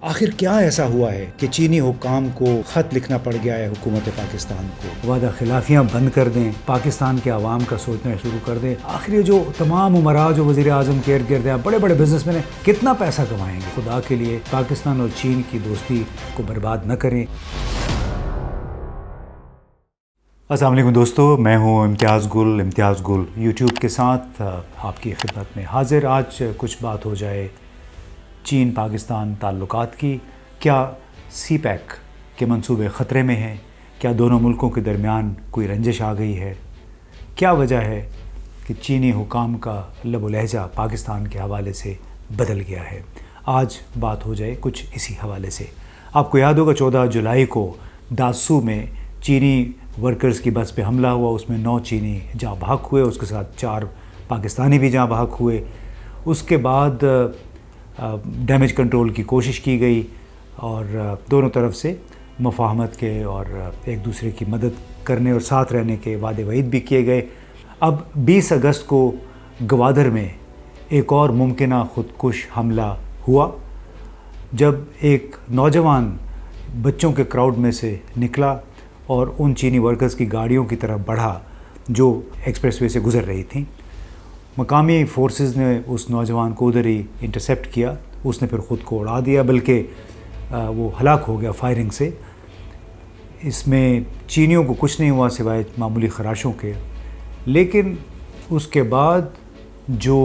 آخر کیا ایسا ہوا ہے کہ چینی حکام کو خط لکھنا پڑ گیا ہے حکومت پاکستان کو؟ وعدہ خلافیاں بند کر دیں، پاکستان کے عوام کا سوچنا شروع کر دیں۔ آخر یہ جو تمام امراء جو وزیر اعظم کے ارد گرد ہیں، بڑے بڑے بزنس مین ہیں، کتنا پیسہ کمائیں گے؟ خدا کے لیے پاکستان اور چین کی دوستی کو برباد نہ کریں۔ السلام علیکم دوستو، میں ہوں امتیاز گل یوٹیوب کے ساتھ آپ کی خدمت میں حاضر۔ آج کچھ بات ہو جائے چین پاکستان تعلقات کی۔ کیا سی پیک کے منصوبے خطرے میں ہیں؟ کیا دونوں ملکوں کے درمیان کوئی رنجش آ گئی ہے؟ کیا وجہ ہے کہ چینی حکام کا لب و لہجہ پاکستان کے حوالے سے بدل گیا ہے؟ آج بات ہو جائے کچھ اسی حوالے سے۔ آپ کو یاد ہوگا 14 جولائی کو داسو میں چینی ورکرز کی بس پہ حملہ ہوا، اس میں 9 چینی جاں بحق ہوئے، اس کے ساتھ 4 پاکستانی بھی جاں بحق ہوئے۔ اس کے بعد ڈیمیج کنٹرول کی کوشش کی گئی اور دونوں طرف سے مفاہمت کے اور ایک دوسرے کی مدد کرنے اور ساتھ رہنے کے وعدے وعید بھی کیے گئے۔ اب 20 اگست کو گوادر میں ایک اور ممکنہ خودکش حملہ ہوا، جب ایک نوجوان بچوں کے کراؤڈ میں سے نکلا اور ان چینی ورکرز کی گاڑیوں کی طرف بڑھا جو ایکسپریس وے سے گزر رہی تھیں۔ مقامی فورسز نے اس نوجوان کو ادھر ہی انٹرسیپٹ کیا، اس نے پھر خود کو اڑا دیا، بلکہ وہ ہلاک ہو گیا فائرنگ سے۔ اس میں چینیوں کو کچھ نہیں ہوا سوائے معمولی خراشوں کے۔ لیکن اس کے بعد جو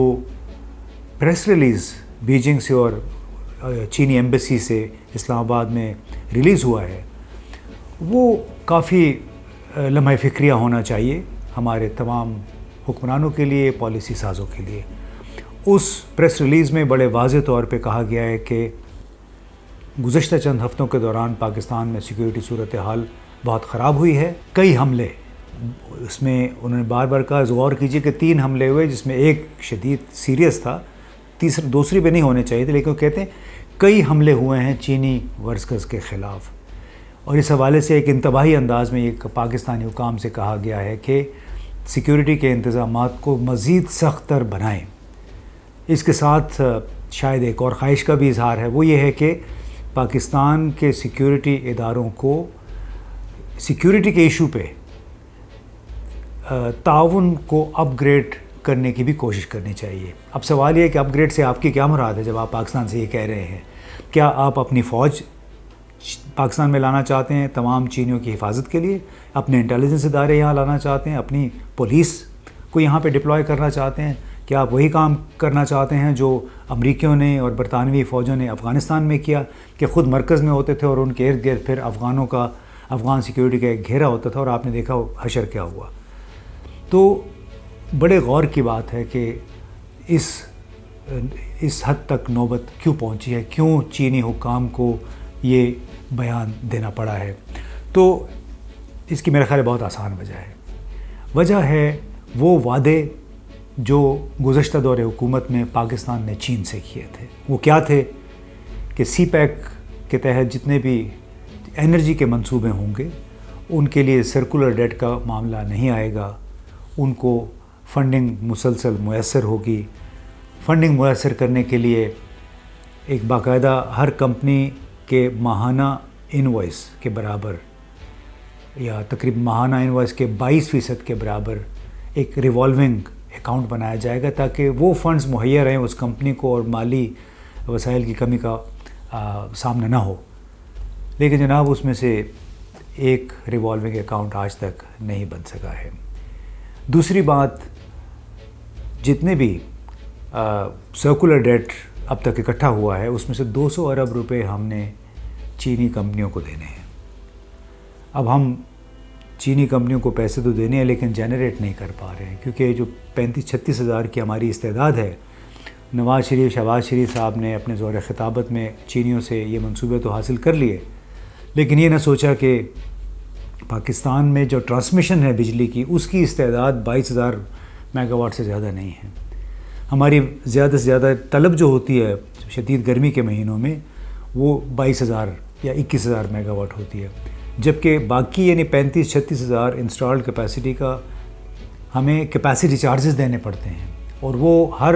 پریس ریلیز بیجنگ سے اور چینی ایمبیسی سے اسلام آباد میں ریلیز ہوا ہے، وہ کافی لمحہ فکریہ ہونا چاہیے ہمارے تمام حکمرانوں کے لیے، پالیسی سازوں کے لیے۔ اس پریس ریلیز میں بڑے واضح طور پہ کہا گیا ہے کہ گزشتہ چند ہفتوں کے دوران پاکستان میں سیکیورٹی صورتحال بہت خراب ہوئی ہے۔ کئی حملے، اس میں انہوں نے بار بار کہا، غور کیجئے کہ 3 حملے ہوئے، جس میں ایک شدید سیریس تھا، دوسری پہ نہیں ہونے چاہیے تھے، لیکن وہ کہتے ہیں کئی حملے ہوئے ہیں چینی ورکرز کے خلاف۔ اور اس حوالے سے ایک انتباہی انداز میں ایک پاکستانی حکام سے کہا گیا ہے کہ سیکیورٹی کے انتظامات کو مزید سخت تر بنائیں۔ اس کے ساتھ شاید ایک اور خواہش کا بھی اظہار ہے، وہ یہ ہے کہ پاکستان کے سیکیورٹی اداروں کو سیکیورٹی کے ایشو پہ تعاون کو اپ گریڈ کرنے کی بھی کوشش کرنی چاہیے۔ اب سوال یہ ہے کہ اپ گریڈ سے آپ کی کیا مراد ہے جب آپ پاکستان سے یہ کہہ رہے ہیں؟ کیا آپ اپنی فوج پاکستان میں لانا چاہتے ہیں تمام چینیوں کی حفاظت کے لیے؟ اپنے انٹیلیجنس ادارے یہاں لانا چاہتے ہیں؟ اپنی پولیس کو یہاں پہ ڈپلوائے کرنا چاہتے ہیں؟ کیا آپ وہی کام کرنا چاہتے ہیں جو امریکیوں نے اور برطانوی فوجوں نے افغانستان میں کیا، کہ خود مرکز میں ہوتے تھے اور ان کے ارد گرد پھر افغان سیکیورٹی کا ایک گھیرا ہوتا تھا، اور آپ نے دیکھا حشر کیا ہوا؟ تو بڑے غور کی بات ہے کہ اس حد تک نوبت کیوں پہنچی ہے، کیوں چینی حکام کو یہ بیان دینا پڑا ہے؟ تو اس کی میرے خیال بہت آسان وجہ ہے۔ وجہ ہے وہ وعدے جو گزشتہ دور حکومت میں پاکستان نے چین سے کیے تھے۔ وہ کیا تھے کہ سی پیک کے تحت جتنے بھی انرجی کے منصوبے ہوں گے ان کے لیے سرکولر ڈیٹ کا معاملہ نہیں آئے گا، ان کو فنڈنگ مسلسل میسر ہوگی۔ فنڈنگ میسر کرنے کے لیے ایک باقاعدہ ہر کمپنی کے ماہانہ انوائس کے برابر، یا تقریباً ماہانہ انوائس کے 22% کے برابر ایک ریوالونگ اکاؤنٹ بنایا جائے گا، تاکہ وہ فنڈز مہیا رہیں اس کمپنی کو اور مالی وسائل کی کمی کا سامنا نہ ہو۔ لیکن جناب اس میں سے ایک ریوالونگ اکاؤنٹ آج تک نہیں بن سکا ہے۔ دوسری بات، جتنے بھی سرکولر ڈیٹ اب تک اکٹھا ہوا ہے اس میں سے 200 ارب روپے ہم نے چینی کمپنیوں کو دینے ہیں۔ اب ہم چینی کمپنیوں کو پیسے تو دینے ہیں لیکن جنریٹ نہیں کر پا رہے ہیں، کیونکہ جو 35-36 ہزار کی ہماری استعداد ہے، شہباز شریف صاحب نے اپنے زور خطابت میں چینیوں سے یہ منصوبے تو حاصل کر لیے، لیکن یہ نہ سوچا کہ پاکستان میں جو ٹرانسمیشن ہے بجلی کی، اس کی استعداد 22,000 میگا واٹ سے زیادہ نہیں ہے۔ ہماری زیادہ سے زیادہ طلب جو ہوتی ہے شدید گرمی کے مہینوں میں وہ 22,000 یا 21,000 میگا واٹ ہوتی ہے، جبکہ باقی یعنی 35-36 ہزار انسٹالڈ کیپیسٹی کا ہمیں کیپیسٹی چارجز دینے پڑتے ہیں، اور وہ ہر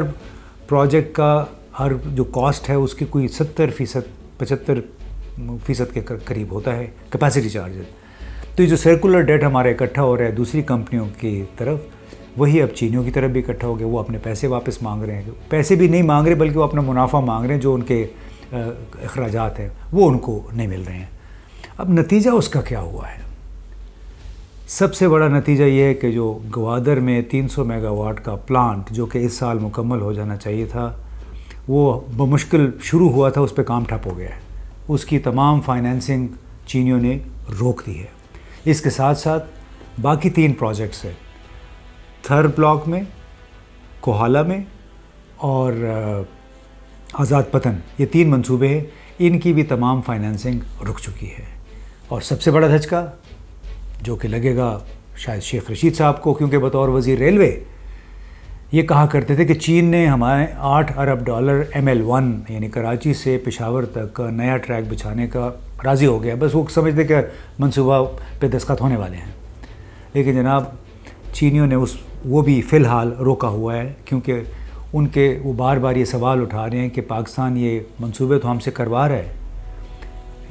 پروجیکٹ کا ہر جو کاسٹ ہے اس کی کوئی 70% 75% के करीब होता है कैपेसिटी चार्जेस। तो ये जो सर्कुलर डेट हमारा इकट्ठा हो रहा है दूसरी कंपनियों की तरफ, वही अब चीनियों की तरफ भी इकट्ठा हो गया। वो अपने पैसे वापस मांग रहे हैं, पैसे भी नहीं मांग रहे बल्कि वो अपना मुनाफा मांग रहे हैं, जो उनके अखराजात हैं वो उनको नहीं मिल रहे हैं। अब नतीजा उसका क्या हुआ है? सबसे बड़ा नतीजा ये है कि जो ग्वादर में 300 मेगावाट का प्लांट जो कि इस साल मुकम्मल हो जाना चाहिए था, वो बमुश्किल शुरू हुआ था, उस पर काम ठप हो गया है। उसकी तमाम फाइनेंसिंग चीनियों ने रोक दी है। इसके साथ साथ बाकी 3 प्रोजेक्ट्स हैं, थर ब्लॉक में, कोहाला में और आज़ाद पतन, ये 3 मंसूबे हैं, इनकी भी तमाम फाइनेंसिंग रुक चुकी है। और सबसे बड़ा धचका जो कि लगेगा शायद शेख रशीद साहब को, क्योंकि बतौर वज़ीर रेलवे ये कहा करते थे कि चीन ने हमारे $8 अरब ML1 यानी कराची से पेशावर तक का नया ट्रैक बिछाने का राज़ी हो गया। बस वो समझते कि मंसूबा पे दस्तखत होने वाले हैं। लेकिन जनाब चीनियों ने वो भी फ़िलहाल रोका हुआ है, क्योंकि वो बार बार ये सवाल उठा रहे हैं कि पाकिस्तान ये मंसूबे तो हमसे करवा रहा है,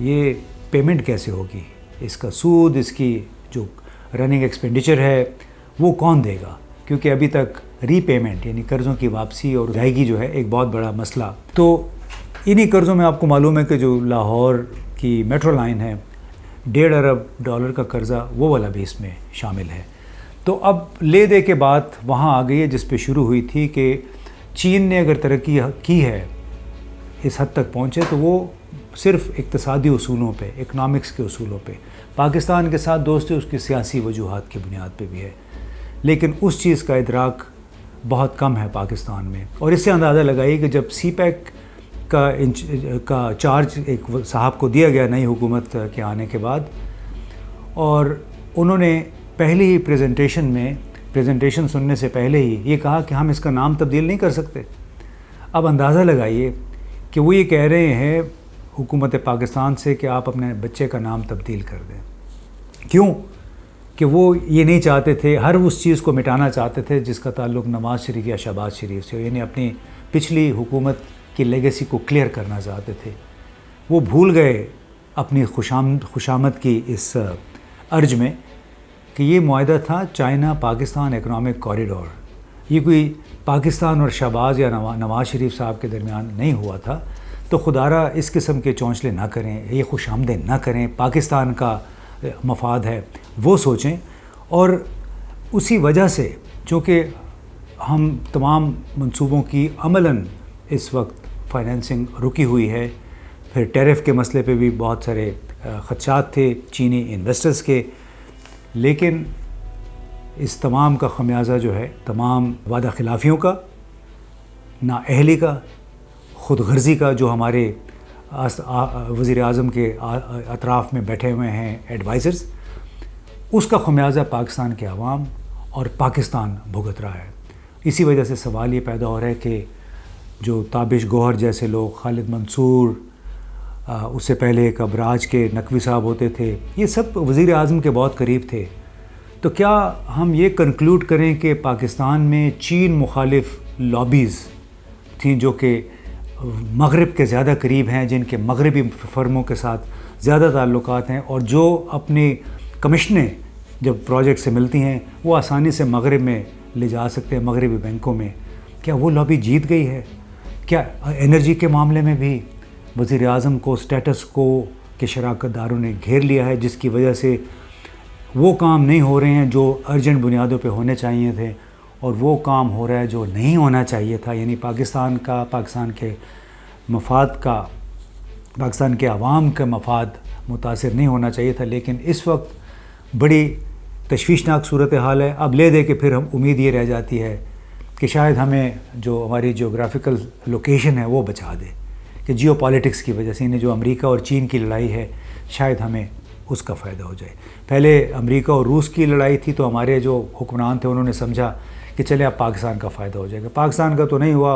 ये पेमेंट कैसे होगी, इसका सूद, इसकी जो रनिंग एक्सपेंडिचर है वो कौन देगा, क्योंकि अभी तक रीपेमेंट यानी कर्ज़ों की वापसी और अदायगी जो है एक बहुत बड़ा मसला। तो इन्हीं कर्ज़ों में आपको मालूम है कि जो लाहौर की मेट्रो लाइन है, $1.5 अरब का कर्ज़ा, वो वाला भी इसमें शामिल है। तो अब ले दे के बात वहाँ आ गई है जिस पे शुरू हुई थी कि चीन ने अगर तरक्की की है, इस हद तक पहुँचे, तो वो सिर्फ़ इक़्तिसादी उसूलों पे, इकनॉमिक्स के उसूलों पे। पाकिस्तान के साथ दोस्ती उसकी सियासी वजूहात की बुनियाद पे भी है, लेकिन उस चीज़ का इदराक बहुत कम है पाकिस्तान में। और इससे अंदाज़ा लगाइए कि जब सीपैक का चार्ज एक साहब को दिया गया नई हुकूमत के आने के बाद, और उन्होंने पहली ही प्रेजेंटेशन सुनने से पहले ही ये कहा कि हम इसका नाम तब्दील नहीं कर सकते। अब अंदाज़ा लगाइए कि वो ये कह रहे हैं हुकूमत पाकिस्तान से कि आप अपने बच्चे का नाम तब्दील कर दें। क्यों? कि वो ये नहीं चाहते थे, हर उस चीज़ को मिटाना चाहते थे जिसका ताल्लुक़ नवाज़ शरीफ या शहबाज शरीफ से हो, यानी अपनी पिछली हुकूमत की लेगेसी को क्लियर करना चाहते थे। वो भूल गए अपनी खुशामद की इस अर्ज में कि ये मुआहदा था चाइना पाकिस्तान इकनॉमिक कॉरिडोर। ये कोई पाकिस्तान और शहबाज या नवाज़ शरीफ साहब के दरमियान नहीं हुआ था। तो खुदारा इस किस्म के चौंचले ना करें, ये खुशामदें ना करें, पाकिस्तान का मफाद है वो सोचें। और उसी वजह से चूँकि हम तमाम मंसूबों की अमलन इस वक्त फाइनेंसिंग रुकी हुई है, फिर टैरिफ के मसले पे भी बहुत सारे ख़दशात थे चीनी इन्वेस्टर्स के, लेकिन इस तमाम का ख़मियाज़ा जो है तमाम वादा खिलाफ़ियों का, नाअहली का, ख़ुद गर्ज़ी का, जो हमारे वज़ीर आज़म के अतराफ़ में बैठे हुए हैं एडवाइज़र्स, उसका ख़मियाज़ा पाकिस्तान के अवाम और पाकिस्तान भुगत रहा है। इसी वजह से सवाल ये पैदा हो रहा है कि जो ताबिश गौहर जैसे लोग, खालिद मंसूर, उससे पहले एक अबराज के नकवी साहब होते थे, ये सब वज़ीर आज़म के बहुत करीब थे। तो क्या हम ये कंक्लूड करें कि पाकिस्तान में चीन मुखालिफ लॉबीज़ थीं जो कि मगरिब के ज़्यादा करीब हैं, जिनके मगरबी फर्मों के साथ ज़्यादा ताल्लुकात हैं, और जो अपनी कमिशनें जब प्रोजेक्ट से मिलती हैं वो आसानी से मगरिब में ले जा सकते हैं, मगरबी बैंकों में। क्या वो लॉबी जीत गई है? क्या एनर्जी के मामले में भी वज़ीर आज़म को स्टेटस को के शराकत दारों ने घेर लिया है, जिसकी वजह से वो काम नहीं हो रहे हैं जो अर्जेंट बुनियादों पे होने चाहिए थे, और वो काम हो रहा है जो नहीं होना चाहिए था। यानी पाकिस्तान के मफाद का, पाकिस्तान के अवाम का मफाद मुतासिर नहीं होना चाहिए था। लेकिन इस वक्त बड़ी तशवीशनाक सूरत हाल है। अब ले दे के फिर हम उम्मीद ये रह जाती है कि शायद हमें जो हमारी जियोग्राफिकल लोकेशन है वो बचा दे, कि जियोपॉलिटिक्स की वजह से इन्हें जो अमेरिका और चीन की लड़ाई है शायद हमें उसका फ़ायदा हो जाए। पहले अमेरिका और रूस की लड़ाई थी तो हमारे जो हुक्मरान थे उन्होंने समझा कि चले अब पाकिस्तान का फ़ायदा हो जाएगा। पाकिस्तान का तो नहीं हुआ,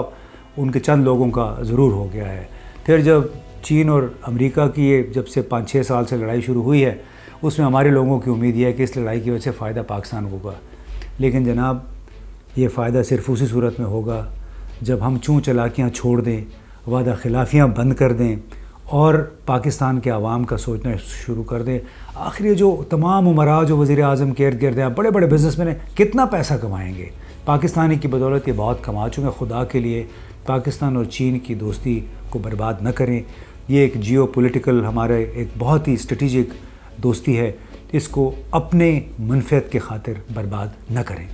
उनके चंद लोगों का ज़रूर हो गया है। फिर जब चीन और अमेरिका की ये जब से 5-6 साल से लड़ाई शुरू हुई है, उसमें हमारे लोगों की उम्मीद ये है कि इस लड़ाई की वजह से फ़ायदा पाकिस्तान को होगा। लेकिन जनाब ये फ़ायदा सिर्फ उसी सूरत में होगा जब हम चूँ चलाकियाँ छोड़ दें, वादा खिलाफियाँ बंद कर दें اور پاکستان کے عوام کا سوچنا شروع کر دیں. آخر یہ جو تمام عمراء جو وزیر اعظم کے ارد گرد ہیں، بڑے بڑے بزنس مین ہیں، کتنا پیسہ کمائیں گے؟ پاکستانی کی بدولت یہ بہت کما چکے ہیں. خدا کے لیے پاکستان اور چین کی دوستی کو برباد نہ کریں. یہ ایک جیو پولیٹیکل ہمارے ایک بہت ہی اسٹریٹجک دوستی ہے، اس کو اپنے منفعت کے خاطر برباد نہ کریں.